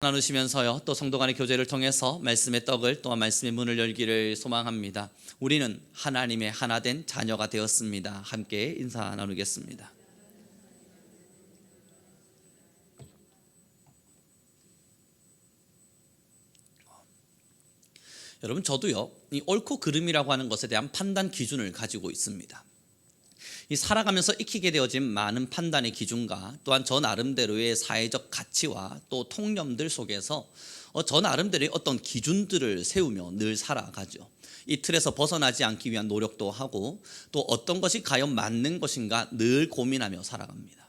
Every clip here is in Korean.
나누시면서요, 또 성도 간의 교제를 통해서 말씀의 떡을, 또한 말씀의 문을 열기를 소망합니다. 우리는 하나님의 하나된 자녀가 되었습니다. 함께 인사 나누겠습니다. 여러분, 저도요, 이 옳고 그름이라고 하는 것에 대한 판단 기준을 가지고 있습니다. 이 살아가면서 익히게 되어진 많은 판단의 기준과 또한 저 나름대로의 사회적 가치와 또 통념들 속에서 저 나름대로의 어떤 기준들을 세우며 늘 살아가죠. 이 틀에서 벗어나지 않기 위한 노력도 하고, 또 어떤 것이 과연 맞는 것인가 늘 고민하며 살아갑니다.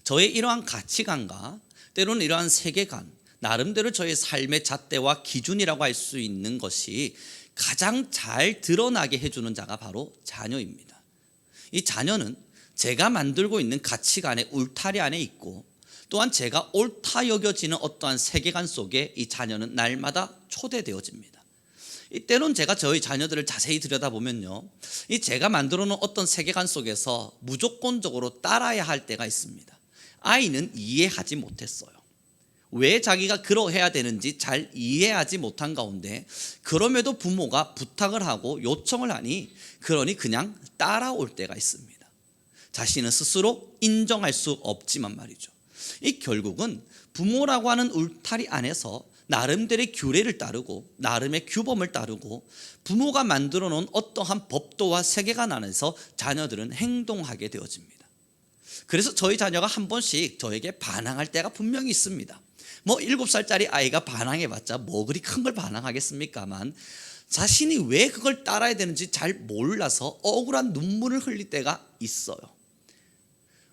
저의 이러한 가치관과 때로는 이러한 세계관, 나름대로 저의 삶의 잣대와 기준이라고 할 수 있는 것이 가장 잘 드러나게 해주는 자가 바로 자녀입니다. 이 자녀는 제가 만들고 있는 가치관의 울타리 안에 있고, 또한 제가 옳다 여겨지는 어떠한 세계관 속에 이 자녀는 날마다 초대되어집니다. 때론 제가 저희 자녀들을 자세히 들여다보면요, 이 제가 만들어 놓은 어떤 세계관 속에서 무조건적으로 따라야 할 때가 있습니다. 아이는 이해하지 못했어요. 왜 자기가 그러해야 되는지 잘 이해하지 못한 가운데, 그럼에도 부모가 부탁을 하고 요청을 하니 그러니 그냥 따라올 때가 있습니다. 자신은 스스로 인정할 수 없지만 말이죠. 이 결국은 부모라고 하는 울타리 안에서 나름대로의 규례를 따르고 나름의 규범을 따르고 부모가 만들어 놓은 어떠한 법도와 세계관 안에서 자녀들은 행동하게 되어집니다. 그래서 저희 자녀가 한 번씩 저에게 반항할 때가 분명히 있습니다. 7살짜리 아이가 반항해봤자 뭐 그리 큰 걸 반항하겠습니까만, 자신이 왜 그걸 따라야 되는지 잘 몰라서 억울한 눈물을 흘릴 때가 있어요.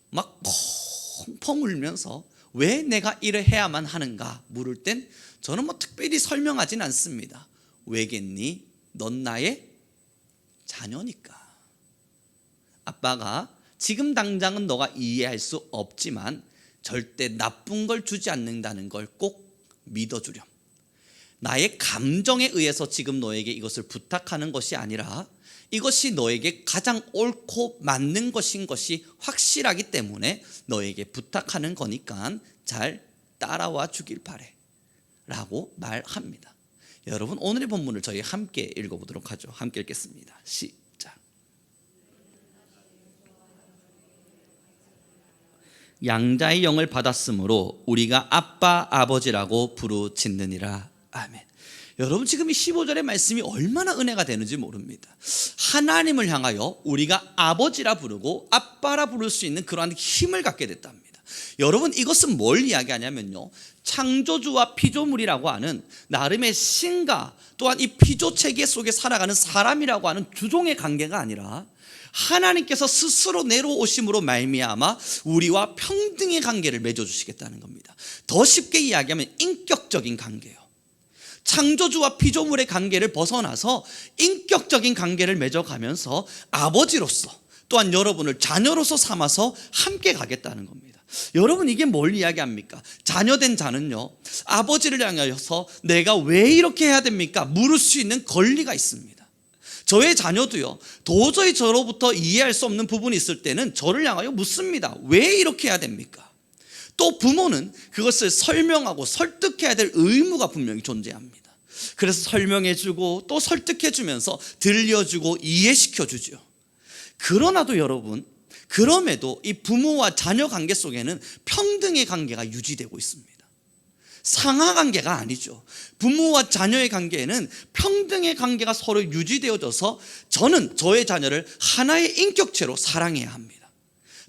막 펑펑 울면서 왜 내가 이래 해야만 하는가 물을 땐 저는 특별히 설명하진 않습니다. 왜겠니? 넌 나의 자녀니까. 아빠가 지금 당장은 너가 이해할 수 없지만 절대 나쁜 걸 주지 않는다는 걸 꼭 믿어주렴. 나의 감정에 의해서 지금 너에게 이것을 부탁하는 것이 아니라 이것이 너에게 가장 옳고 맞는 것인 것이 확실하기 때문에 너에게 부탁하는 거니까 잘 따라와 주길 바래 라고 말합니다. 여러분, 오늘의 본문을 저희 함께 읽어보도록 하죠. 함께 읽겠습니다. 시작. 양자의 영을 받았으므로 우리가 아빠 아버지라고 부르짖느니라. 아멘. 여러분, 지금 이 15절의 말씀이 얼마나 은혜가 되는지 모릅니다. 하나님을 향하여 우리가 아버지라 부르고 아빠라 부를 수 있는 그러한 힘을 갖게 됐답니다. 여러분, 이것은 뭘 이야기하냐면요, 창조주와 피조물이라고 하는 나름의 신과 또한 이 피조체계 속에 살아가는 사람이라고 하는 주종의 관계가 아니라 하나님께서 스스로 내려오심으로 말미암아 우리와 평등의 관계를 맺어주시겠다는 겁니다. 더 쉽게 이야기하면 인격적인 관계예요. 창조주와 피조물의 관계를 벗어나서 인격적인 관계를 맺어가면서 아버지로서 또한 여러분을 자녀로서 삼아서 함께 가겠다는 겁니다. 여러분, 이게 뭘 이야기합니까? 자녀된 자는요, 아버지를 향하여서 내가 왜 이렇게 해야 됩니까? 물을 수 있는 권리가 있습니다. 저의 자녀도요, 도저히 저로부터 이해할 수 없는 부분이 있을 때는 저를 향하여 묻습니다. 왜 이렇게 해야 됩니까? 또 부모는 그것을 설명하고 설득해야 될 의무가 분명히 존재합니다. 그래서 설명해주고 또 설득해주면서 들려주고 이해시켜주죠. 그러나도 여러분, 그럼에도 이 부모와 자녀 관계 속에는 평등의 관계가 유지되고 있습니다. 상하 관계가 아니죠. 부모와 자녀의 관계에는 평등의 관계가 서로 유지되어져서 저는 저의 자녀를 하나의 인격체로 사랑해야 합니다.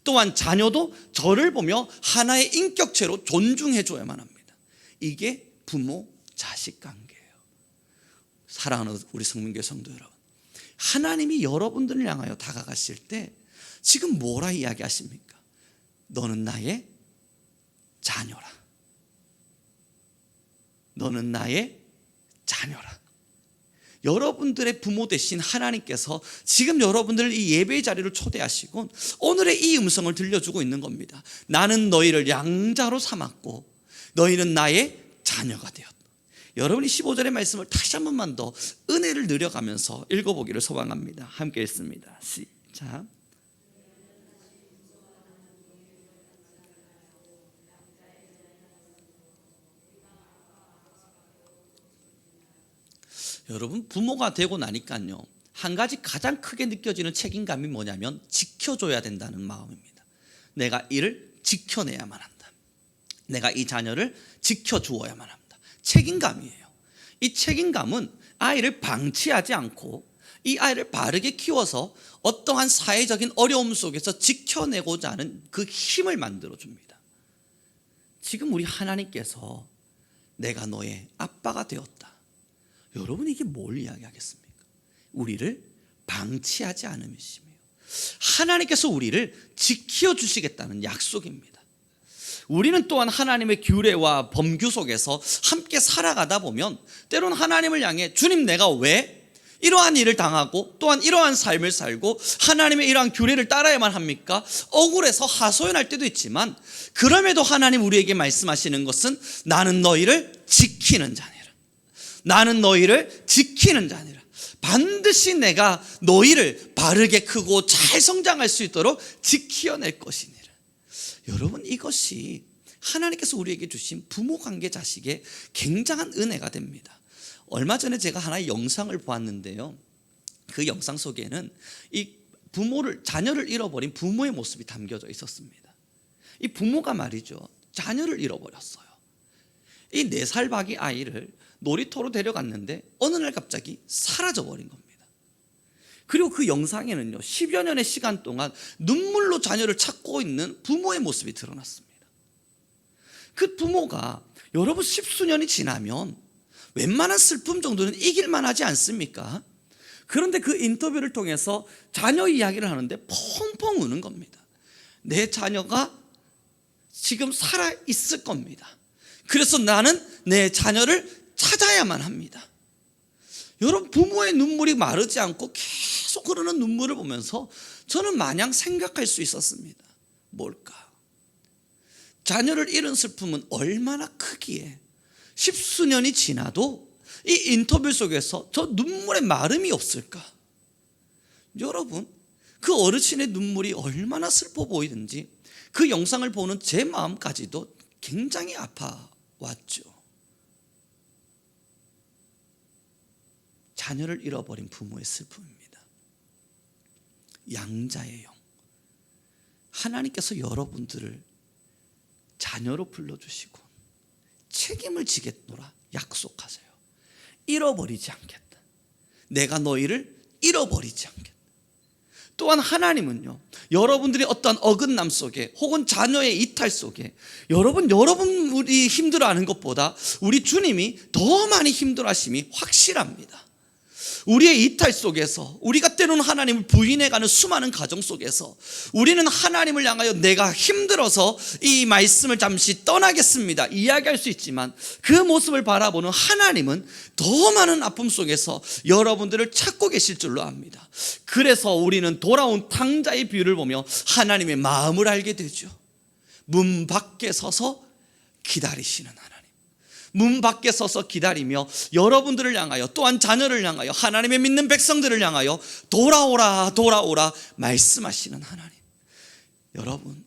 또한 자녀도 저를 보며 하나의 인격체로 존중해줘야만 합니다. 이게 부모 자식 관계예요. 사랑하는 우리 성민교회 성도 여러분, 하나님이 여러분들을 향하여 다가가실 때 지금 뭐라 이야기하십니까? 너는 나의 자녀라. 너는 나의 자녀라. 여러분들의 부모 되신 하나님께서 지금 여러분들을 이 예배의 자리로 초대하시고 오늘의 이 음성을 들려주고 있는 겁니다. 나는 너희를 양자로 삼았고 너희는 나의 자녀가 되었다. 여러분이 15절의 말씀을 다시 한 번만 더 은혜를 누려가면서 읽어보기를 소망합니다. 함께 읽습니다. 시작. 여러분, 부모가 되고 나니까요, 한 가지 가장 크게 느껴지는 책임감이 뭐냐면 지켜줘야 된다는 마음입니다. 내가 이를 지켜내야만 한다. 내가 이 자녀를 지켜주어야만 합니다. 책임감이에요. 이 책임감은 아이를 방치하지 않고 이 아이를 바르게 키워서 어떠한 사회적인 어려움 속에서 지켜내고자 하는 그 힘을 만들어줍니다. 지금 우리 하나님께서 내가 너의 아빠가 되었다. 여러분, 이게 뭘 이야기하겠습니까? 우리를 방치하지 않음이시며 하나님께서 우리를 지켜주시겠다는 약속입니다. 우리는 또한 하나님의 규례와 법규 속에서 함께 살아가다 보면 때로는 하나님을 향해 주님, 내가 왜 이러한 일을 당하고 또한 이러한 삶을 살고 하나님의 이러한 규례를 따라야만 합니까? 억울해서 하소연할 때도 있지만, 그럼에도 하나님 우리에게 말씀하시는 것은 나는 너희를 지키는 자니라. 나는 너희를 지키는 자니라. 반드시 내가 너희를 바르게 크고 잘 성장할 수 있도록 지켜낼 것이니라. 여러분, 이것이 하나님께서 우리에게 주신 부모 관계 자식의 굉장한 은혜가 됩니다. 얼마 전에 제가 하나의 영상을 보았는데요, 그 영상 속에는 이 자녀를 잃어버린 부모의 모습이 담겨져 있었습니다. 이 부모가 말이죠, 자녀를 잃어버렸어요. 이 4살 박이 아이를 놀이터로 데려갔는데 어느 날 갑자기 사라져버린 겁니다. 그리고 그 영상에는요, 10여 년의 시간 동안 눈물로 자녀를 찾고 있는 부모의 모습이 드러났습니다. 그 부모가 여러분 10수년이 지나면 웬만한 슬픔 정도는 이길만 하지 않습니까? 그런데 그 인터뷰를 통해서 자녀 이야기를 하는데 펑펑 우는 겁니다. 내 자녀가 지금 살아있을 겁니다. 그래서 나는 내 자녀를 찾아야만 합니다. 여러분, 부모의 눈물이 마르지 않고 계속 흐르는 눈물을 보면서 저는 마냥 생각할 수 있었습니다. 뭘까? 자녀를 잃은 슬픔은 얼마나 크기에 10수년이 지나도 이 인터뷰 속에서 저 눈물의 마름이 없을까? 여러분, 그 어르신의 눈물이 얼마나 슬퍼 보이는지 그 영상을 보는 제 마음까지도 굉장히 아파왔죠. 자녀를 잃어버린 부모의 슬픔입니다. 양자의 영. 하나님께서 여러분들을 자녀로 불러주시고 책임을 지겠노라 약속하세요. 잃어버리지 않겠다. 내가 너희를 잃어버리지 않겠다. 또한 하나님은요, 여러분들이 어떠한 어긋남 속에 혹은 자녀의 이탈 속에 여러분이 힘들어하는 것보다 우리 주님이 더 많이 힘들어하심이 확실합니다. 우리의 이탈 속에서, 우리가 때로는 하나님을 부인해가는 수많은 가정 속에서 우리는 하나님을 향하여 내가 힘들어서 이 말씀을 잠시 떠나겠습니다 이야기할 수 있지만, 그 모습을 바라보는 하나님은 더 많은 아픔 속에서 여러분들을 찾고 계실 줄로 압니다. 그래서 우리는 돌아온 탕자의 비유를 보며 하나님의 마음을 알게 되죠. 문 밖에 서서 기다리시는 하나님, 문 밖에 서서 기다리며 여러분들을 향하여, 또한 자녀를 향하여, 하나님의 믿는 백성들을 향하여 돌아오라 돌아오라 말씀하시는 하나님. 여러분,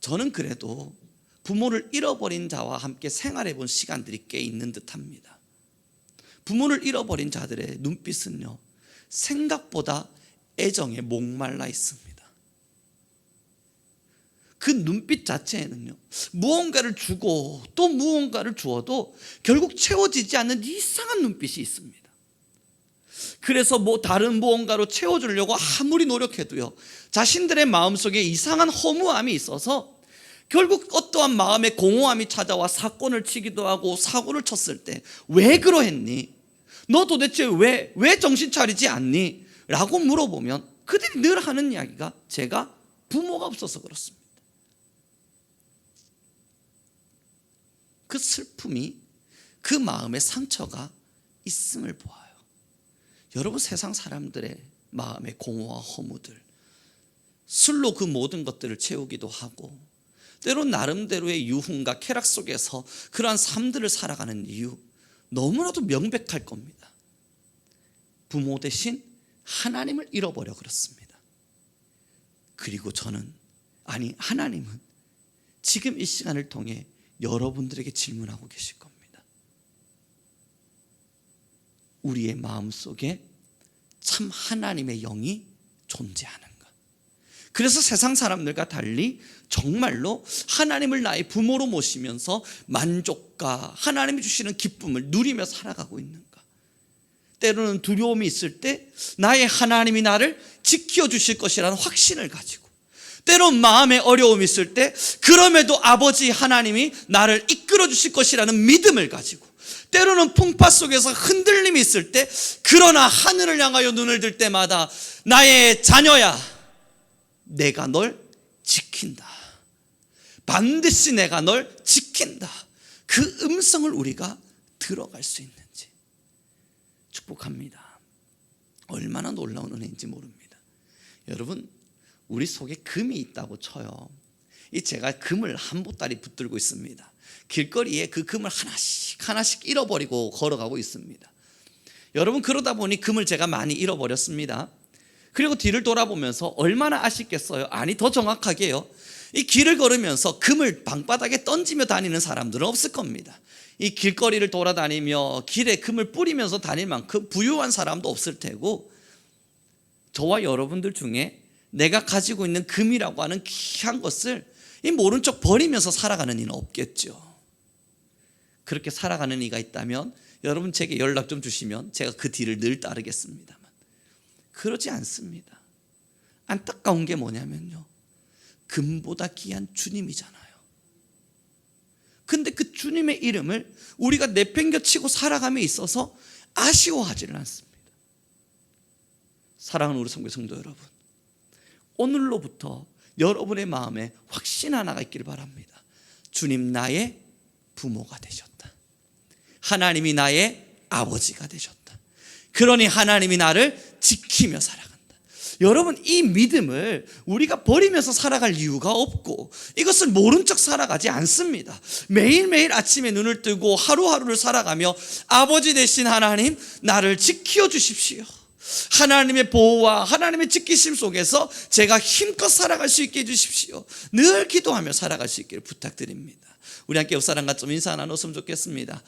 저는 그래도 부모를 잃어버린 자와 함께 생활해 본 시간들이 꽤 있는 듯합니다. 부모를 잃어버린 자들의 눈빛은요, 생각보다 애정에 목말라 있습니다. 그 눈빛 자체에는요, 무언가를 주고 또 무언가를 주어도 결국 채워지지 않는 이상한 눈빛이 있습니다. 그래서 다른 무언가로 채워주려고 아무리 노력해도요, 자신들의 마음속에 이상한 허무함이 있어서 결국 어떠한 마음의 공허함이 찾아와 사건을 치기도 하고 사고를 쳤을 때 왜 그러했니? 너 도대체 왜 정신 차리지 않니? 라고 물어보면 그들이 늘 하는 이야기가 제가 부모가 없어서 그렇습니다. 그 슬픔이, 그 마음의 상처가 있음을 보아요. 여러분, 세상 사람들의 마음의 공허와 허무들, 술로 그 모든 것들을 채우기도 하고 때론 나름대로의 유흥과 쾌락 속에서 그러한 삶들을 살아가는 이유 너무나도 명백할 겁니다. 부모 대신 하나님을 잃어버려 그렇습니다. 그리고 하나님은 지금 이 시간을 통해 여러분들에게 질문하고 계실 겁니다. 우리의 마음속에 참 하나님의 영이 존재하는가. 그래서 세상 사람들과 달리 정말로 하나님을 나의 부모로 모시면서 만족과 하나님이 주시는 기쁨을 누리며 살아가고 있는가. 때로는 두려움이 있을 때 나의 하나님이 나를 지켜주실 것이라는 확신을 가지고, 때론 마음에 어려움이 있을 때 그럼에도 아버지 하나님이 나를 이끌어 주실 것이라는 믿음을 가지고, 때로는 풍파 속에서 흔들림이 있을 때 그러나 하늘을 향하여 눈을 들 때마다 나의 자녀야, 내가 널 지킨다, 반드시 내가 널 지킨다, 그 음성을 우리가 들어갈 수 있는지 축복합니다. 얼마나 놀라운 은혜인지 모릅니다. 여러분, 우리 속에 금이 있다고 쳐요. 제가 금을 한 보따리 붙들고 있습니다. 길거리에 그 금을 하나씩 잃어버리고 걸어가고 있습니다. 여러분, 그러다 보니 금을 제가 많이 잃어버렸습니다. 그리고 뒤를 돌아보면서 얼마나 아쉽겠어요. 아니, 더 정확하게요, 이 길을 걸으면서 금을 방바닥에 던지며 다니는 사람들은 없을 겁니다. 이 길거리를 돌아다니며 길에 금을 뿌리면서 다닐 만큼 부유한 사람도 없을 테고, 저와 여러분들 중에 내가 가지고 있는 금이라고 하는 귀한 것을 모른 척 버리면서 살아가는 이는 없겠죠. 그렇게 살아가는 이가 있다면 여러분 제게 연락 좀 주시면 제가 그 뒤를 늘 따르겠습니다만, 그러지 않습니다. 안타까운 게 뭐냐면요, 금보다 귀한 주님이잖아요. 근데 그 주님의 이름을 우리가 내팽겨치고 살아감에 있어서 아쉬워하지는 않습니다. 사랑하는 우리 성교 성도 여러분, 오늘로부터 여러분의 마음에 확신 하나가 있기를 바랍니다. 주님 나의 부모가 되셨다. 하나님이 나의 아버지가 되셨다. 그러니 하나님이 나를 지키며 살아간다. 여러분, 이 믿음을 우리가 버리면서 살아갈 이유가 없고, 이것을 모른 척 살아가지 않습니다. 매일매일 아침에 눈을 뜨고 하루하루를 살아가며 아버지 되신 하나님, 나를 지켜주십시오. 하나님의 보호와 하나님의 지키심 속에서 제가 힘껏 살아갈 수 있게 해주십시오. 늘 기도하며 살아갈 수 있기를 부탁드립니다. 우리 함께 옆 사람과 좀 인사 나눴으면 좋겠습니다.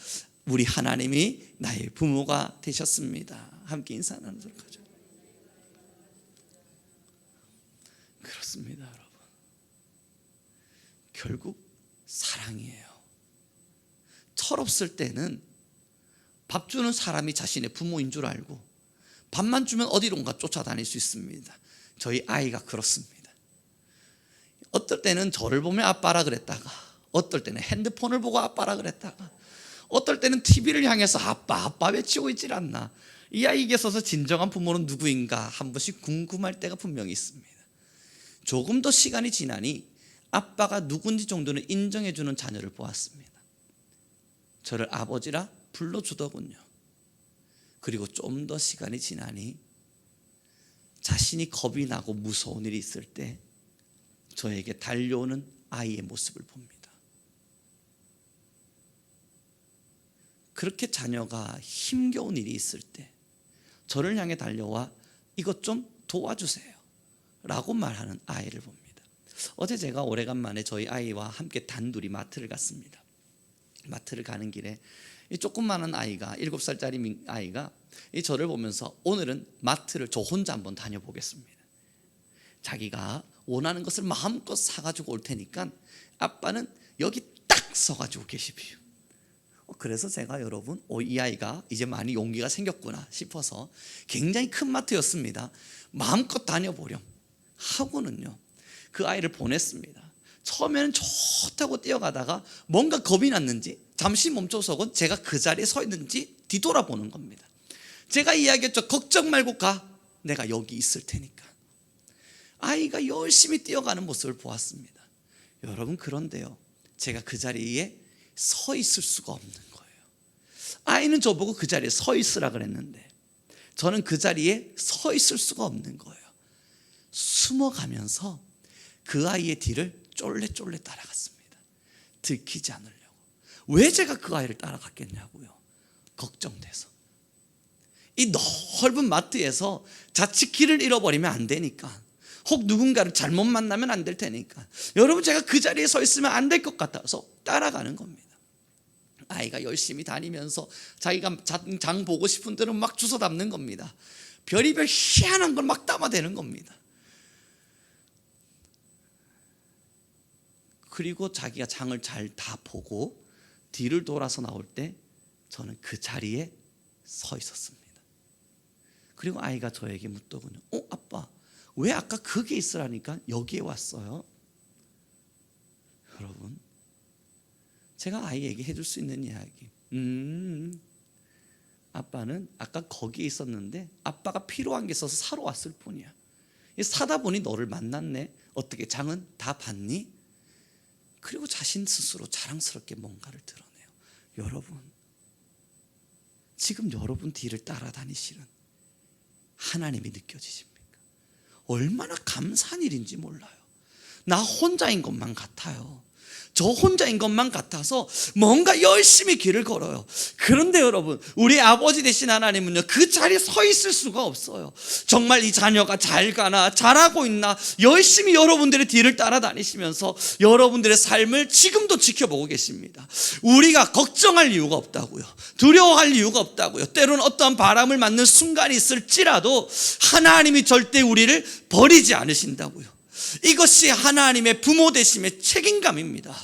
우리 하나님이 나의 부모가 되셨습니다. 함께 인사 나누도록 하죠. 그렇습니다, 여러분. 결국 사랑이에요. 철없을 때는 밥 주는 사람이 자신의 부모인 줄 알고 밥만 주면 어디론가 쫓아다닐 수 있습니다. 저희 아이가 그렇습니다. 어떨 때는 저를 보면 아빠라 그랬다가, 어떨 때는 핸드폰을 보고 아빠라 그랬다가, 어떨 때는 TV를 향해서 아빠 외치고 있질 않나. 이 아이에게 있어서 진정한 부모는 누구인가 한 번씩 궁금할 때가 분명히 있습니다. 조금 더 시간이 지나니 아빠가 누군지 정도는 인정해주는 자녀를 보았습니다. 저를 아버지라 불러주더군요. 그리고 좀 더 시간이 지나니 자신이 겁이 나고 무서운 일이 있을 때 저에게 달려오는 아이의 모습을 봅니다. 그렇게 자녀가 힘겨운 일이 있을 때 저를 향해 달려와 이것 좀 도와주세요 라고 말하는 아이를 봅니다. 어제 제가 오래간만에 저희 아이와 함께 단둘이 마트를 갔습니다. 마트를 가는 길에 이 조그마한 아이가, 7살짜리 아이가 저를 보면서 오늘은 마트를 저 혼자 한번 다녀보겠습니다. 자기가 원하는 것을 마음껏 사가지고 올 테니까 아빠는 여기 딱 서가지고 계십시오. 그래서 제가 여러분, 이 아이가 이제 많이 용기가 생겼구나 싶어서 굉장히 큰 마트였습니다. 마음껏 다녀보렴 하고는요, 그 아이를 보냈습니다. 처음에는 좋다고 뛰어가다가 뭔가 겁이 났는지 잠시 멈춰서건 제가 그 자리에 서 있는지 뒤돌아보는 겁니다. 제가 이야기했죠. 걱정 말고 가. 내가 여기 있을 테니까. 아이가 열심히 뛰어가는 모습을 보았습니다. 여러분, 그런데요, 제가 그 자리에 서 있을 수가 없는 거예요. 아이는 저보고 그 자리에 서 있으라 그랬는데 저는 그 자리에 서 있을 수가 없는 거예요. 숨어가면서 그 아이의 뒤를 쫄래쫄래 따라갔습니다. 들키지 않으려고. 왜 제가 그 아이를 따라갔겠냐고요. 걱정돼서. 이 넓은 마트에서 자칫 길을 잃어버리면 안 되니까, 혹 누군가를 잘못 만나면 안 될 테니까, 여러분, 제가 그 자리에 서 있으면 안 될 것 같아서 따라가는 겁니다. 아이가 열심히 다니면서 자기가 장 보고 싶은 데는 막 주워 담는 겁니다. 별의별 희한한 걸 막 담아대는 겁니다. 그리고 자기가 장을 잘 다 보고 뒤를 돌아서 나올 때 저는 그 자리에 서 있었습니다. 그리고 아이가 저에게 묻더군요. 아빠, 왜 아까 거기 있으라니까 여기에 왔어요? 여러분, 제가 아이에게 해줄 수 있는 이야기, 아빠는 아까 거기에 있었는데 아빠가 필요한 게 있어서 사러 왔을 뿐이야. 사다 보니 너를 만났네. 어떻게 장은 다 봤니? 그리고 자신 스스로 자랑스럽게 뭔가를 드러내요. 여러분, 지금 여러분 뒤를 따라다니시는 하나님이 느껴지십니까? 얼마나 감사한 일인지 몰라요. 나 혼자인 것만 같아요. 저 혼자인 것만 같아서 뭔가 열심히 길을 걸어요. 그런데 여러분, 우리 아버지 되신 하나님은요, 그 자리에 서 있을 수가 없어요. 정말 이 자녀가 잘 가나, 잘하고 있나, 열심히 여러분들의 뒤를 따라다니시면서 여러분들의 삶을 지금도 지켜보고 계십니다. 우리가 걱정할 이유가 없다고요. 두려워할 이유가 없다고요. 때로는 어떠한 바람을 맞는 순간이 있을지라도 하나님이 절대 우리를 버리지 않으신다고요. 이것이 하나님의 부모 되심의 책임감입니다.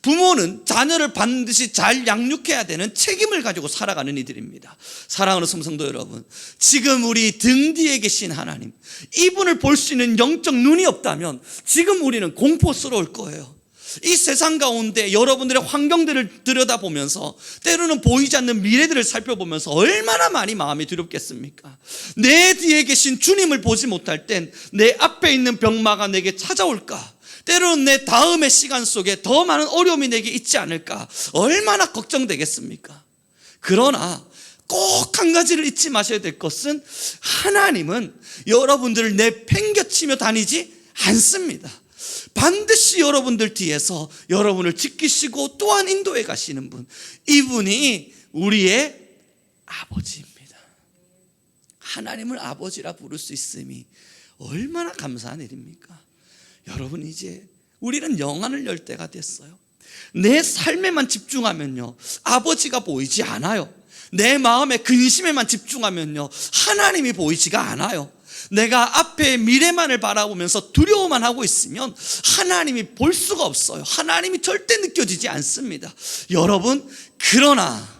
부모는 자녀를 반드시 잘 양육해야 되는 책임을 가지고 살아가는 이들입니다. 사랑하는 성도 여러분, 지금 우리 등 뒤에 계신 하나님, 이분을 볼 수 있는 영적 눈이 없다면 지금 우리는 공포스러울 거예요. 이 세상 가운데 여러분들의 환경들을 들여다보면서 때로는 보이지 않는 미래들을 살펴보면서 얼마나 많이 마음이 두렵겠습니까? 내 뒤에 계신 주님을 보지 못할 땐 내 앞에 있는 병마가 내게 찾아올까? 때로는 내 다음의 시간 속에 더 많은 어려움이 내게 있지 않을까? 얼마나 걱정되겠습니까? 그러나 꼭 한 가지를 잊지 마셔야 될 것은 하나님은 여러분들을 내팽개치며 다니지 않습니다. 반드시 여러분들 뒤에서 여러분을 지키시고 또한 인도해 가시는 분, 이분이 우리의 아버지입니다. 하나님을 아버지라 부를 수 있음이 얼마나 감사한 일입니까? 여러분, 이제 우리는 영안을 열 때가 됐어요. 내 삶에만 집중하면요, 아버지가 보이지 않아요. 내 마음의 근심에만 집중하면요, 하나님이 보이지가 않아요. 내가 앞에 미래만을 바라보면서 두려워만 하고 있으면 하나님이 볼 수가 없어요. 하나님이 절대 느껴지지 않습니다. 여러분, 그러나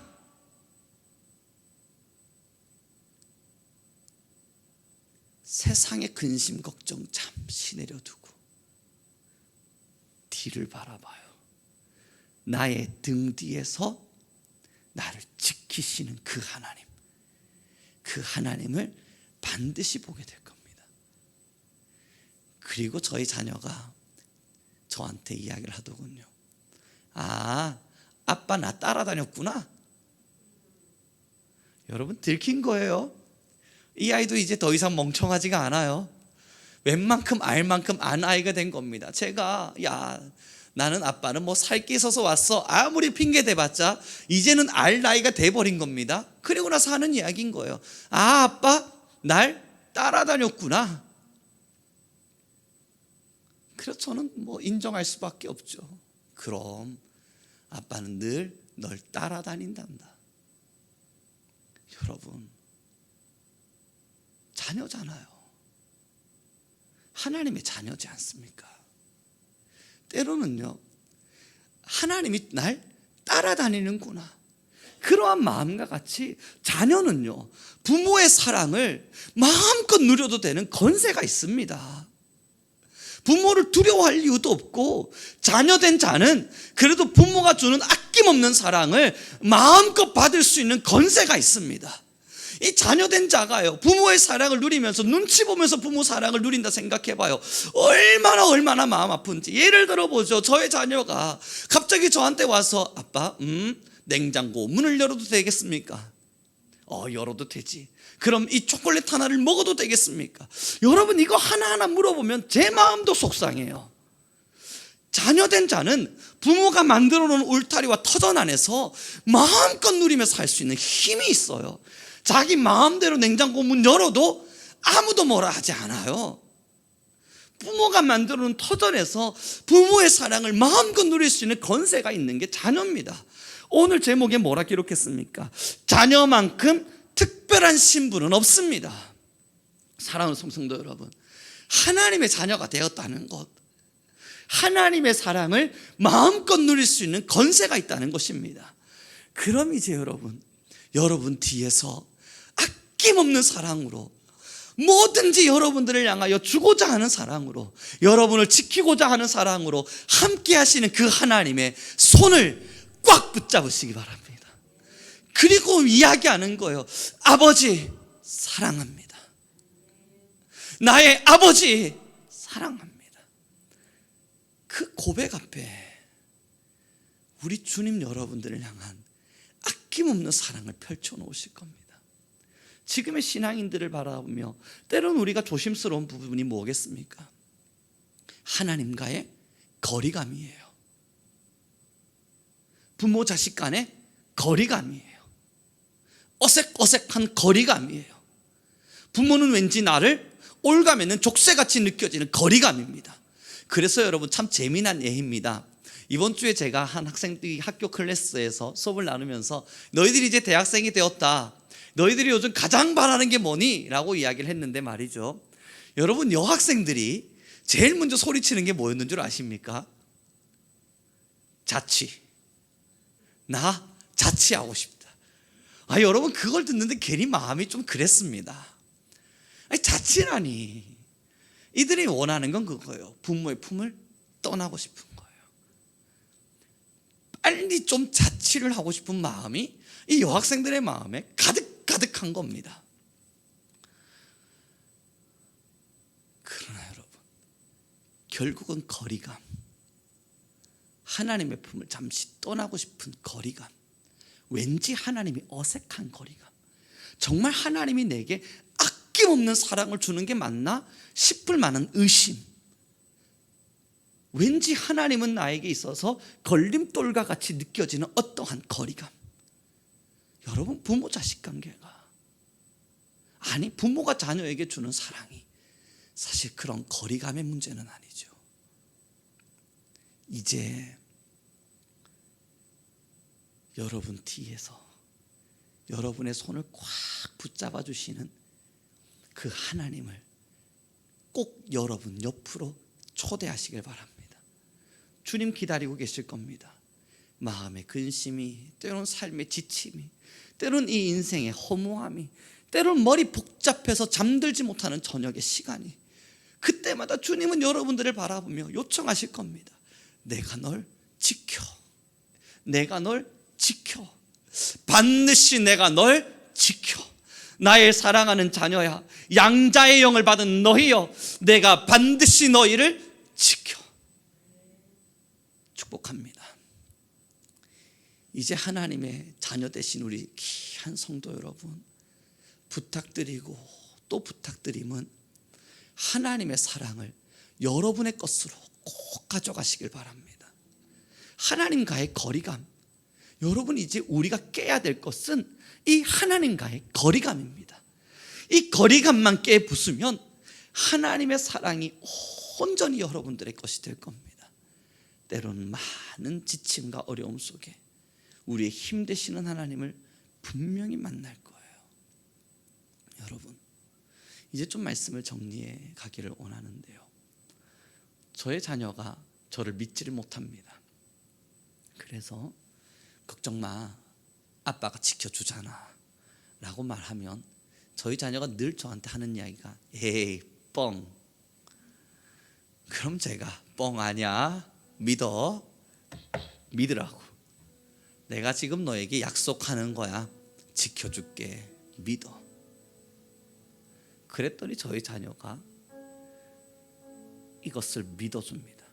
세상의 근심 걱정 잠시 내려두고 뒤를 바라봐요. 나의 등 뒤에서 나를 지키시는 그 하나님, 그 하나님을 반드시 보게 될 겁니다. 그리고 저희 자녀가 저한테 이야기를 하더군요. 아빠 나 따라다녔구나. 여러분, 들킨 거예요. 이 아이도 이제 더 이상 멍청하지가 않아요. 웬만큼 알 만큼 안 아이가 된 겁니다. 제가 나는 아빠는 뭐 살 게 있어서 왔어, 아무리 핑계 대봤자 이제는 알 나이가 돼버린 겁니다. 그리고 나서 하는 이야기인 거예요. 아빠 날 따라다녔구나. 그래서 저는 뭐 인정할 수밖에 없죠. 그럼 아빠는 늘 널 따라다닌단다. 여러분, 자녀잖아요. 하나님의 자녀지 않습니까? 때로는요, 하나님이 날 따라다니는구나, 그러한 마음과 같이 자녀는요, 부모의 사랑을 마음껏 누려도 되는 권세가 있습니다. 부모를 두려워할 이유도 없고, 자녀된 자는 그래도 부모가 주는 아낌없는 사랑을 마음껏 받을 수 있는 권세가 있습니다. 이 자녀된 자가요, 부모의 사랑을 누리면서 눈치 보면서 부모 사랑을 누린다 생각해봐요. 얼마나 마음 아픈지. 예를 들어보죠. 저의 자녀가 갑자기 저한테 와서 아빠, 냉장고 문을 열어도 되겠습니까? 열어도 되지. 그럼 이 초콜릿 하나를 먹어도 되겠습니까? 여러분, 이거 하나하나 물어보면 제 마음도 속상해요. 자녀된 자는 부모가 만들어 놓은 울타리와 터전 안에서 마음껏 누리며 살 수 있는 힘이 있어요. 자기 마음대로 냉장고 문 열어도 아무도 뭐라 하지 않아요. 부모가 만들어 놓은 터전에서 부모의 사랑을 마음껏 누릴 수 있는 권세가 있는 게 자녀입니다. 오늘 제목에 뭐라 기록했습니까? 자녀만큼 특별한 신분은 없습니다. 사랑하는 성도 여러분, 하나님의 자녀가 되었다는 것, 하나님의 사랑을 마음껏 누릴 수 있는 권세가 있다는 것입니다. 그럼 이제 여러분 뒤에서 아낌없는 사랑으로, 뭐든지 여러분들을 향하여 주고자 하는 사랑으로, 여러분을 지키고자 하는 사랑으로 함께 하시는 그 하나님의 손을 꽉 붙잡으시기 바랍니다. 그리고 이야기하는 거예요. 아버지 사랑합니다. 나의 아버지 사랑합니다. 그 고백 앞에 우리 주님 여러분들을 향한 아낌없는 사랑을 펼쳐놓으실 겁니다. 지금의 신앙인들을 바라보며 때로는 우리가 조심스러운 부분이 뭐겠습니까? 하나님과의 거리감이에요. 부모 자식 간의 거리감이에요. 어색어색한 거리감이에요. 부모는 왠지 나를 올가매는 족쇄같이 느껴지는 거리감입니다. 그래서 여러분 참 재미난 예입니다. 이번 주에 제가 한 학생들이 학교 클래스에서 수업을 나누면서 너희들이 이제 대학생이 되었다, 너희들이 요즘 가장 바라는 게 뭐니? 라고 이야기를 했는데 말이죠, 여러분 여학생들이 제일 먼저 소리치는 게 뭐였는 줄 아십니까? 자취. 나 자취하고 싶다. 여러분 그걸 듣는데 괜히 마음이 좀 그랬습니다. 자취라니, 이들이 원하는 건 그거예요. 부모의 품을 떠나고 싶은 거예요. 빨리 좀 자취를 하고 싶은 마음이 이 여학생들의 마음에 가득한 겁니다. 그러나 여러분, 결국은 거리감, 하나님의 품을 잠시 떠나고 싶은 거리감, 왠지 하나님이 어색한 거리감, 정말 하나님이 내게 아낌없는 사랑을 주는 게 맞나 싶을 만한 의심, 왠지 하나님은 나에게 있어서 걸림돌과 같이 느껴지는 어떠한 거리감. 여러분, 부모 자식 관계가, 아니 부모가 자녀에게 주는 사랑이 사실 그런 거리감의 문제는 아니죠. 이제 여러분 뒤에서 여러분의 손을 꽉 붙잡아 주시는 그 하나님을 꼭 여러분 옆으로 초대하시길 바랍니다. 주님 기다리고 계실 겁니다. 마음의 근심이, 때로는 삶의 지침이, 때로는 이 인생의 허무함이, 때로는 머리 복잡해서 잠들지 못하는 저녁의 시간이, 그때마다 주님은 여러분들을 바라보며 요청하실 겁니다. 내가 널 지켜, 내가 널 지켜, 반드시 내가 널 지켜. 나의 사랑하는 자녀야, 양자의 영을 받은 너희여, 내가 반드시 너희를 지켜. 축복합니다. 이제 하나님의 자녀 되신 우리 귀한 성도 여러분, 부탁드리고 또 부탁드림은 하나님의 사랑을 여러분의 것으로 꼭 가져가시길 바랍니다. 하나님과의 거리감, 여러분 이제 우리가 깨야 될 것은 이 하나님과의 거리감입니다. 이 거리감만 깨 부수면 하나님의 사랑이 온전히 여러분들의 것이 될 겁니다. 때로는 많은 지침과 어려움 속에 우리의 힘 되시는 하나님을 분명히 만날 거예요. 여러분, 이제 좀 말씀을 정리해 가기를 원하는데요, 저의 자녀가 저를 믿지를 못합니다. 그래서 걱정 마, 아빠가 지켜주잖아 라고 말하면 저희 자녀가 늘 저한테 하는 이야기가 에이 뻥. 그럼 제가 뻥 아니야, 믿으라고. 내가 지금 너에게 약속하는 거야, 지켜줄게, 믿어. 그랬더니 저희 자녀가 이것을 믿어줍니다.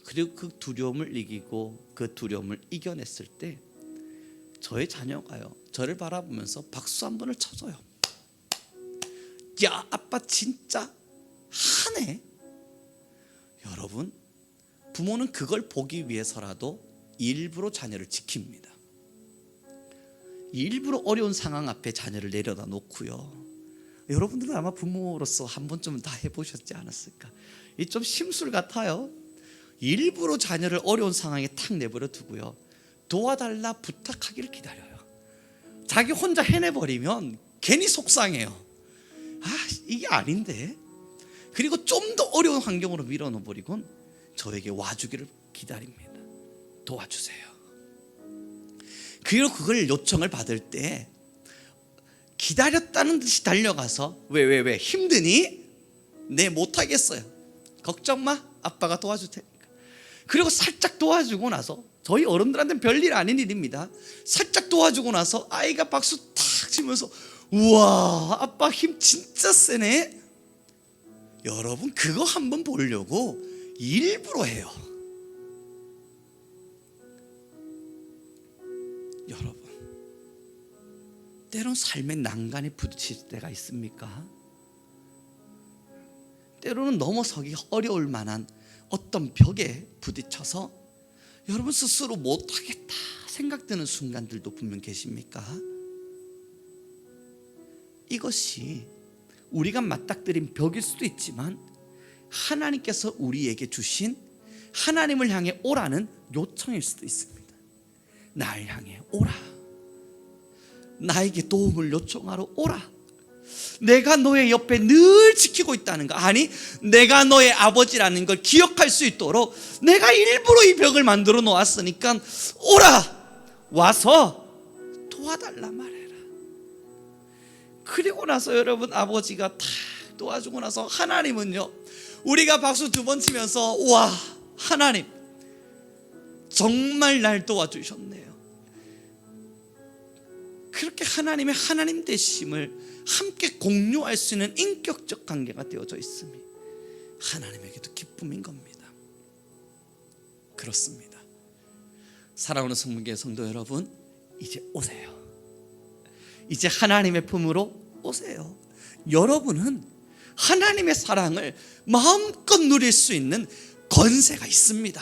그리고 그 두려움을 이기고 그 두려움을 이겨냈을 때 저의 자녀가요, 저를 바라보면서 박수 한 번을 쳐줘요. 야, 아빠 진짜 하네. 여러분, 부모는 그걸 보기 위해서라도 일부러 자녀를 지킵니다. 일부러 어려운 상황 앞에 자녀를 내려다 놓고요. 여러분들은 아마 부모로서 한 번쯤은 다 해보셨지 않았을까? 이 좀 심술 같아요. 일부러 자녀를 어려운 상황에 탁 내버려 두고요, 도와달라 부탁하기를 기다려요. 자기 혼자 해내버리면 괜히 속상해요. 이게 아닌데. 그리고 좀 더 어려운 환경으로 밀어넣어버리곤 저에게 와주기를 기다립니다. 도와주세요. 그리고 그걸 요청을 받을 때 기다렸다는 듯이 달려가서 왜 힘드니? 네, 못하겠어요. 걱정 마, 아빠가 도와줄 테니까. 그리고 살짝 도와주고 나서, 저희 어른들한테는 별일 아닌 일입니다. 살짝 도와주고 나서 아이가 박수 탁 치면서 우와, 아빠 힘 진짜 세네. 여러분, 그거 한번 보려고 일부러 해요. 여러분, 때론 삶의 난간에 부딪힐 때가 있습니까? 때로는 넘어서기 어려울 만한 어떤 벽에 부딪혀서 여러분 스스로 못하겠다 생각되는 순간들도 분명 계십니까? 이것이 우리가 맞닥뜨린 벽일 수도 있지만 하나님께서 우리에게 주신 하나님을 향해 오라는 요청일 수도 있습니다. 날 향해 오라. 나에게 도움을 요청하러 오라. 내가 너의 옆에 늘 지키고 있다는 거, 아니 내가 너의 아버지라는 걸 기억할 수 있도록 내가 일부러 이 벽을 만들어 놓았으니까 오라. 와서 도와달라 말해라. 그리고 나서 여러분, 아버지가 다 도와주고 나서 하나님은요, 우리가 박수 2번 치면서 와, 하나님 정말 날 도와주셨네요. 그렇게 하나님의 하나님 되심을 함께 공유할 수 있는 인격적 관계가 되어져 있음이 하나님에게도 기쁨인 겁니다. 그렇습니다. 사랑하는 성문교회 성도 여러분, 이제 오세요. 이제 하나님의 품으로 오세요. 여러분은 하나님의 사랑을 마음껏 누릴 수 있는 권세가 있습니다.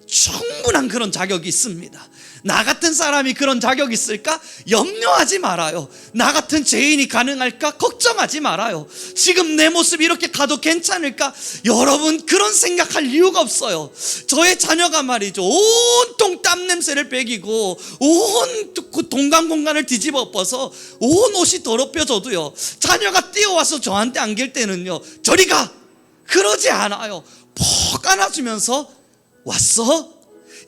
충분한 그런 자격이 있습니다. 나 같은 사람이 그런 자격이 있을까? 염려하지 말아요. 나 같은 죄인이 가능할까? 걱정하지 말아요. 지금 내 모습이 이렇게 가도 괜찮을까? 여러분, 그런 생각할 이유가 없어요. 저의 자녀가 말이죠, 온통 땀 냄새를 배기고 온 동강 공간을 뒤집어 엎어서 온 옷이 더럽혀져도요, 자녀가 뛰어와서 저한테 안길 때는요, 저리 가! 그러지 않아요. 푹 안아주면서 왔어?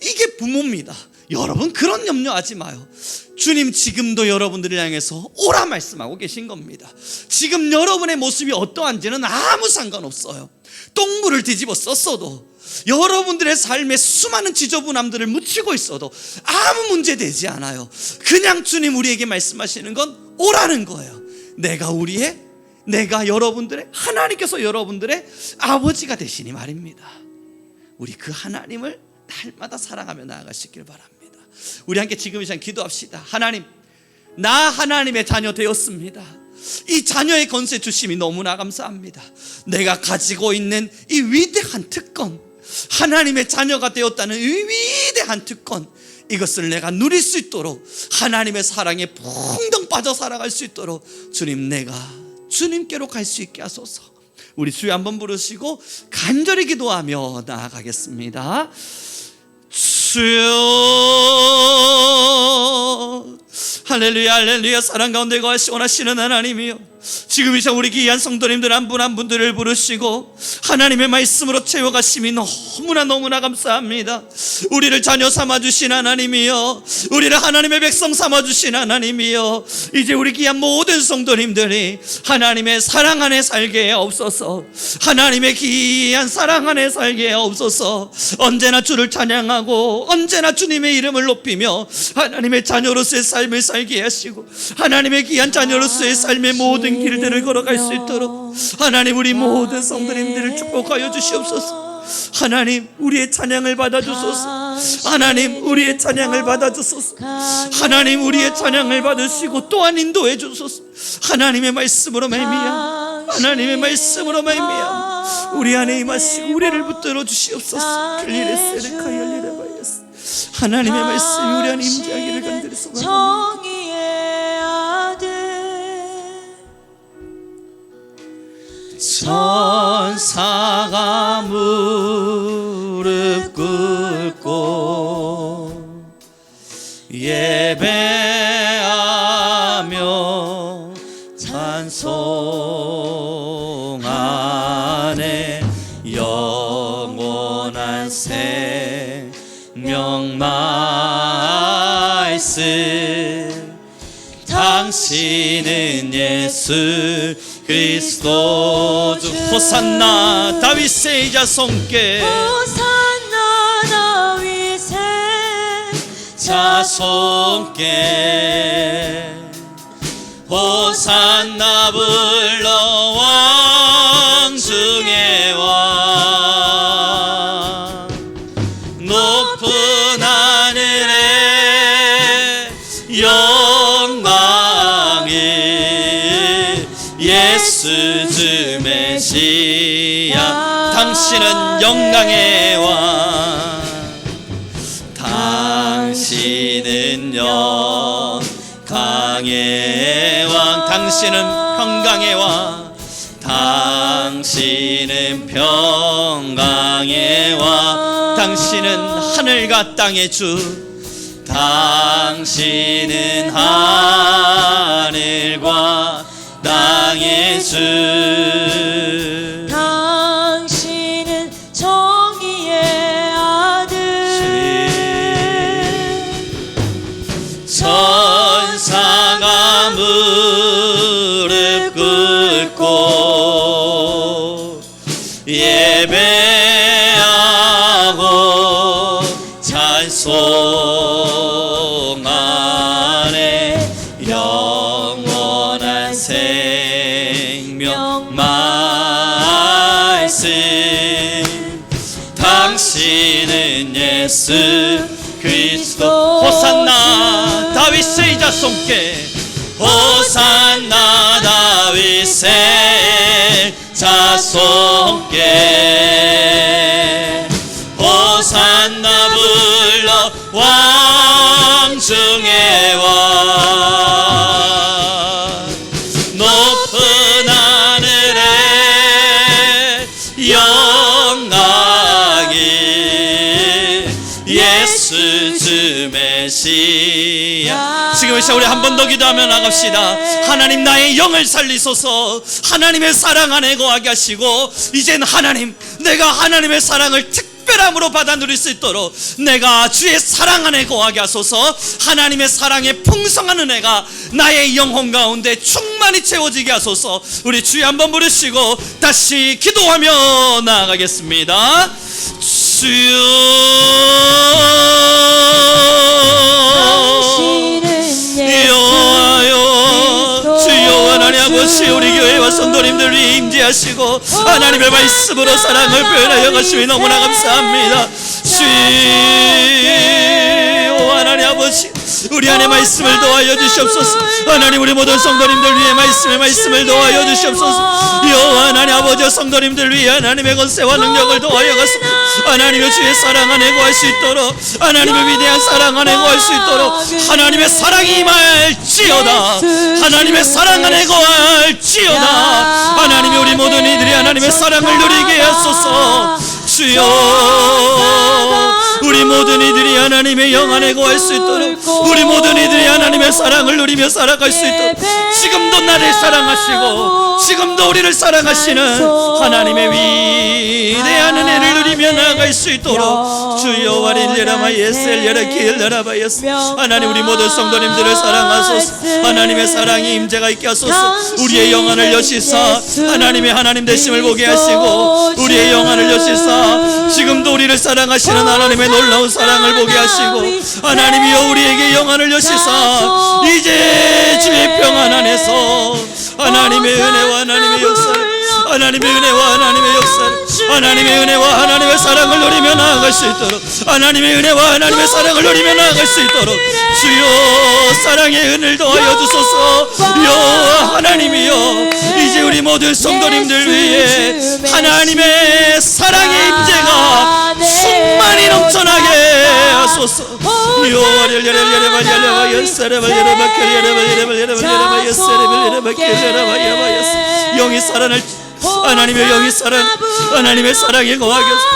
이게 부모입니다. 여러분, 그런 염려하지 마요. 주님 지금도 여러분들을 향해서 오라 말씀하고 계신 겁니다. 지금 여러분의 모습이 어떠한지는 아무 상관없어요. 똥물을 뒤집어 썼어도, 여러분들의 삶에 수많은 지저분함들을 묻히고 있어도 아무 문제 되지 않아요. 그냥 주님 우리에게 말씀하시는 건 오라는 거예요. 내가 여러분들의, 하나님께서 여러분들의 아버지가 되시니 말입니다. 우리 그 하나님을 날마다 사랑하며 나아가시길 바랍니다. 우리 함께 지금 이 시간 기도합시다. 하나님, 나 하나님의 자녀 되었습니다. 이 자녀의 권세 주심이 너무나 감사합니다. 내가 가지고 있는 이 위대한 특권, 하나님의 자녀가 되었다는 이 위대한 특권, 이것을 내가 누릴 수 있도록, 하나님의 사랑에 풍덩 빠져 살아갈 수 있도록 주님, 내가 주님께로 갈 수 있게 하소서. 우리 주여 한번 부르시고 간절히 기도하며 나아가겠습니다. 주여, 할렐루야 할렐루야. 사랑 가운데 거하시 원하시는 하나님이여, 지금 이 시간 우리 귀한 성도님들 한 분 한 분들을 부르시고 하나님의 말씀으로 채워가심이 너무나 감사합니다. 우리를 자녀 삼아주신 하나님이여, 우리를 하나님의 백성 삼아주신 하나님이여, 이제 우리 귀한 모든 성도님들이 하나님의 사랑 안에 살게 하옵소서. 하나님의 귀한 사랑 안에 살게 하옵소서. 언제나 주를 찬양하고 언제나 주님의 이름을 높이며 하나님의 자녀로서의 삶을 살게 하시고, 하나님의 귀한 자녀로서의 삶의 모든 길들을 걸어갈 수 있도록 하나님, 우리 모든 성도님들을 축복하여 주시옵소서. 하나님, 우리의 찬양을 받아주소서. 하나님, 우리의 찬양을 받아주소서. 하나님, 우리의 찬양을 받으시고 또한 인도해 주소서. 하나님의 말씀으로 말미암아, 하나님의 말씀으로 말미암아 우리 안에 임하시고 우리를 붙들어 주시옵소서. 하나님의 말씀이 우리 안에 임재하기를 간절히 소망합니다. 정의의 아들, 천사가 무릎 꿇고 예배하며 찬송하네. 영원한 생명 말씀, 당신은 예수 그리스도 주. 호산나 다윗의 자손께, 호산나 다윗의 자손께, 호산나 불러 왕 중의 왕. 높은 하늘에 영광을 예수 주 메시아. 당신은 영광의 왕, 당신은 영광의 왕, 당신은 평강의 왕, 당신은 평강의 왕, 당신은 하늘과 땅의 주, 당신은 하늘과 땅의 주. 당신은 정의의 아들, 천사가 무릎 꿇고 예배하고 찬송하네. 영원한 생명 말씀, 당신은 예수 그리스도. 호산나 다윗의 자손께, 호산나 다윗의 자손께, 호산나 불러 왕 중의 왕. 높은 하늘에 영광을 예수 주 메시아. 지금 이 시간 우리 한 번 더 기도하며 나갑시다. 하나님, 나의 영을 살리소서. 하나님의 사랑 안에 거하게 하시고, 이젠 하나님, 내가 하나님의 사랑을 특별함으로 받아 누릴 수 있도록 내가 주의 사랑 안에 거하게 하소서. 하나님의 사랑의 풍성한 은혜가 나의 영혼 가운데 충만히 채워지게 하소서. 우리 주여 한번 부르시고 다시 기도하며 나아가겠습니다. 주여, 여호와여, 주여 하나님 아버지, 우리 교회와 성도님들 위해 임재하시고 하나님의 말씀으로 사랑을 표현하여 가심이 너무나 감사합니다. 주여 하나님 아버지, 우리 안에 말씀을 도와여 주시옵소서. 하나님, 우리 모든 성도님들 위해 말씀을 도와여 주시옵소서. 여호와 하나님 아버지, 성도님들 위해 하나님의 권세와 능력을 도와여 가소서. 하나님의 주의 사랑 안에 거할 수 있도록, 하나님의 위대한 사랑 안에 거할 수 있도록 하나님의 사랑이 임할지어다. 하나님의 사랑 안에 거할지어다. 하나님이 우리 모든 이들이 하나님의 사랑을 누리게 하소서. 주여, 우리 모든 이들이 하나님의 영 안에 거할 수 있도록, 우리 모든 이들이 하나님의 사랑을 누리며 살아갈 수 있도록, 지금도 나를 사랑하시고 지금도 우리를 사랑하시는 하나님의 위대한 은혜를 누리며 나아갈 수 있도록 주여 와릴레라마 예셀레라 기엘레라바 예스. 하나님, 우리 모든 성도님들을 사랑하소서. 하나님의 사랑이 임재가 있게 하소서. 우리의 영안을 여시사 하나님의 하나님 되심을 보게 하시고, 우리의 영안을 여시사 지금도 우리를 사랑하시는 하나님의 놀라운 사랑을 보게 하시고, 하나님이여 우리에게 영안을 여시사 이제 주의 평안 안에서 하나님의 은혜와 하나님의 역사를, 하나님의 은혜와 하나님의 역사를, 하나님의 은혜와 하나님의 사랑을 누리며 나아갈 수 있도록, 하나님의 은혜와 하나님의 사랑을 누리며 나아갈 수 있도록 주여 사랑의 은혜를 더하여 주소서. 여호와 하나님이여, 이제 우리 모든 성도님들 위해 하나님의 사랑의 임재가 충만히 넘쳐나게 하소서. 영이 사랑을, 하나님의 영이 사랑, 하나님의 사랑에 거하게 하소서.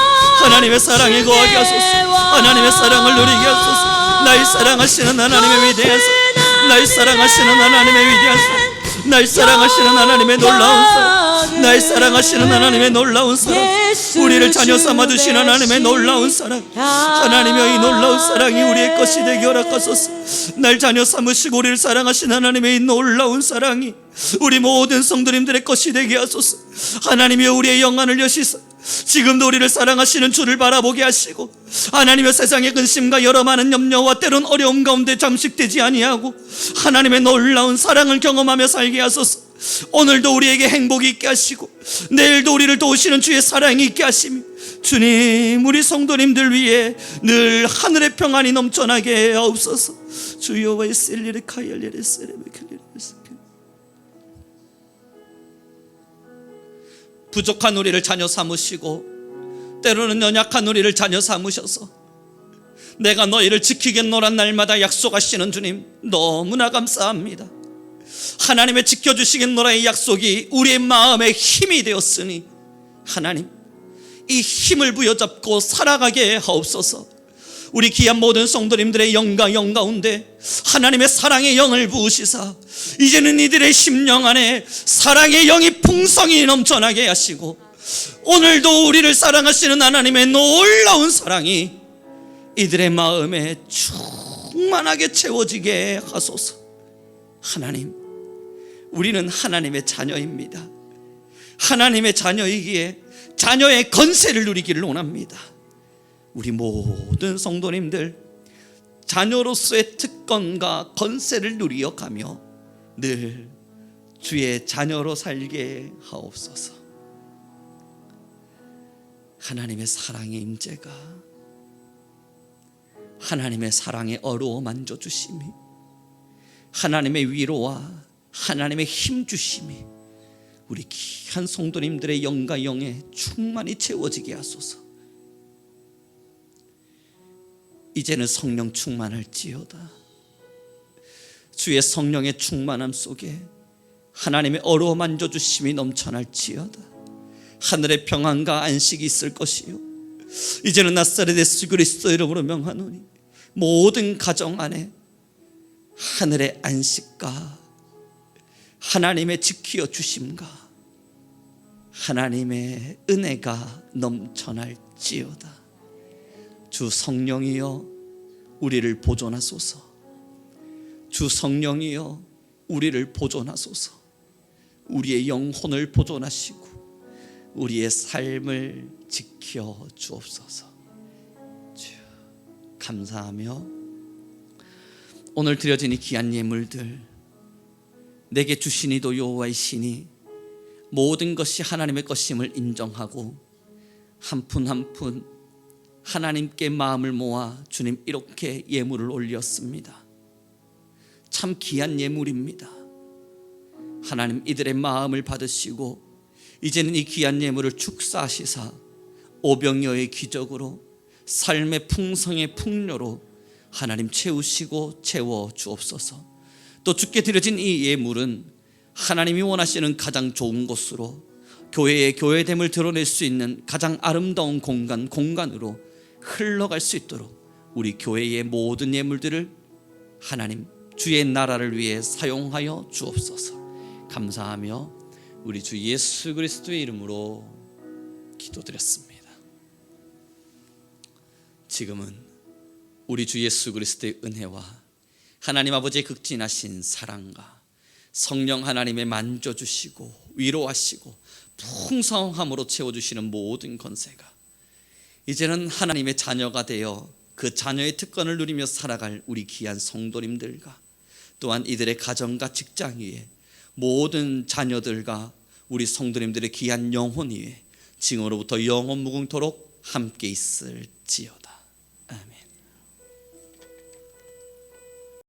하나님의 사랑에 거하게 하소서. 하나님의 사랑을 누리게 하소서. 날 사랑하시는 하나님의 위대한 사랑, 날 사랑하시는 하나님의 위대한 사랑, 날 사랑하시는 하나님의 놀라운 사랑, 날 사랑하시는 하나님의 놀라운 사랑, 우리를 자녀 삼아 주신 하나님의 놀라운 사랑, 하나님의 이 놀라운 사랑이 우리의 것이 되게 허락하소서. 날 자녀 삼으시고 우리를 사랑하신 하나님의 이 놀라운 사랑이 우리 모든 성도님들의 것이 되게 하소서. 하나님이 우리의 영안을 여시사 지금도 우리를 사랑하시는 주를 바라보게 하시고, 하나님의 세상의 근심과 여러 많은 염려와 때론 어려움 가운데 잠식되지 아니하고 하나님의 놀라운 사랑을 경험하며 살게 하소서. 오늘도 우리에게 행복이 있게 하시고 내일도 우리를 도우시는 주의 사랑이 있게 하시며, 주님 우리 성도님들 위해 늘 하늘의 평안이 넘쳐나게 하옵소서. 주여 웨셀리르 카이알리르 세레베클리르. 부족한 우리를 자녀 삼으시고 때로는 연약한 우리를 자녀 삼으셔서 내가 너희를 지키겠노란 날마다 약속하시는 주님 너무나 감사합니다. 하나님의 지켜주시겠노라의 약속이 우리의 마음에 힘이 되었으니 하나님 이 힘을 부여잡고 살아가게 하옵소서. 우리 귀한 모든 성도님들의 영과 영 가운데 하나님의 사랑의 영을 부으시사 이제는 이들의 심령 안에 사랑의 영이 풍성히 넘쳐나게 하시고, 오늘도 우리를 사랑하시는 하나님의 놀라운 사랑이 이들의 마음에 충만하게 채워지게 하소서. 하나님, 우리는 하나님의 자녀입니다. 하나님의 자녀이기에 자녀의 건세를 누리기를 원합니다. 우리 모든 성도님들 자녀로서의 특권과 건세를 누리어 가며 늘 주의 자녀로 살게 하옵소서. 하나님의 사랑의 임재가, 하나님의 사랑의 어루어 만져주심이, 하나님의 위로와 하나님의 힘 주심이 우리 귀한 성도님들의 영과 영에 충만히 채워지게 하소서. 이제는 성령 충만할지어다. 주의 성령의 충만함 속에 하나님의 어루어 만져주심이 넘쳐날지어다. 하늘의 평안과 안식이 있을 것이요, 이제는 나사렛 예수 그리스도 이름으로 명하노니 모든 가정 안에 하늘의 안식과 하나님의 지키어 주심과 하나님의 은혜가 넘쳐날지어다. 주 성령이여 우리를 보존하소서. 주 성령이여 우리를 보존하소서. 우리의 영혼을 보존하시고 우리의 삶을 지켜 주옵소서. 주 감사하며 오늘 드려진 이 귀한 예물들 내게 주신 이도 여호와의 신이 모든 것이 하나님의 것임을 인정하고 한 푼 한 푼 하나님께 마음을 모아 주님 이렇게 예물을 올렸습니다. 참 귀한 예물입니다. 하나님 이들의 마음을 받으시고 이제는 이 귀한 예물을 축사하시사 오병이어의 기적으로 삶의 풍성의 풍요로 하나님 채우시고 채워 주옵소서. 또 주께 드려진 이 예물은 하나님이 원하시는 가장 좋은 곳으로 교회의 교회됨을 드러낼 수 있는 가장 아름다운 공간으로 흘러갈 수 있도록 우리 교회의 모든 예물들을 하나님 주의 나라를 위해 사용하여 주옵소서. 감사하며 우리 주 예수 그리스도의 이름으로 기도드렸습니다. 지금은 우리 주 예수 그리스도의 은혜와 하나님 아버지의 극진하신 사랑과 성령 하나님의 만져주시고 위로하시고 풍성함으로 채워주시는 모든 권세가 이제는 하나님의 자녀가 되어 그 자녀의 특권을 누리며 살아갈 우리 귀한 성도님들과 또한 이들의 가정과 직장 위에 모든 자녀들과 우리 성도님들의 귀한 영혼 위에 지금으로부터 영원 무궁토록 함께 있을지어다. 아멘.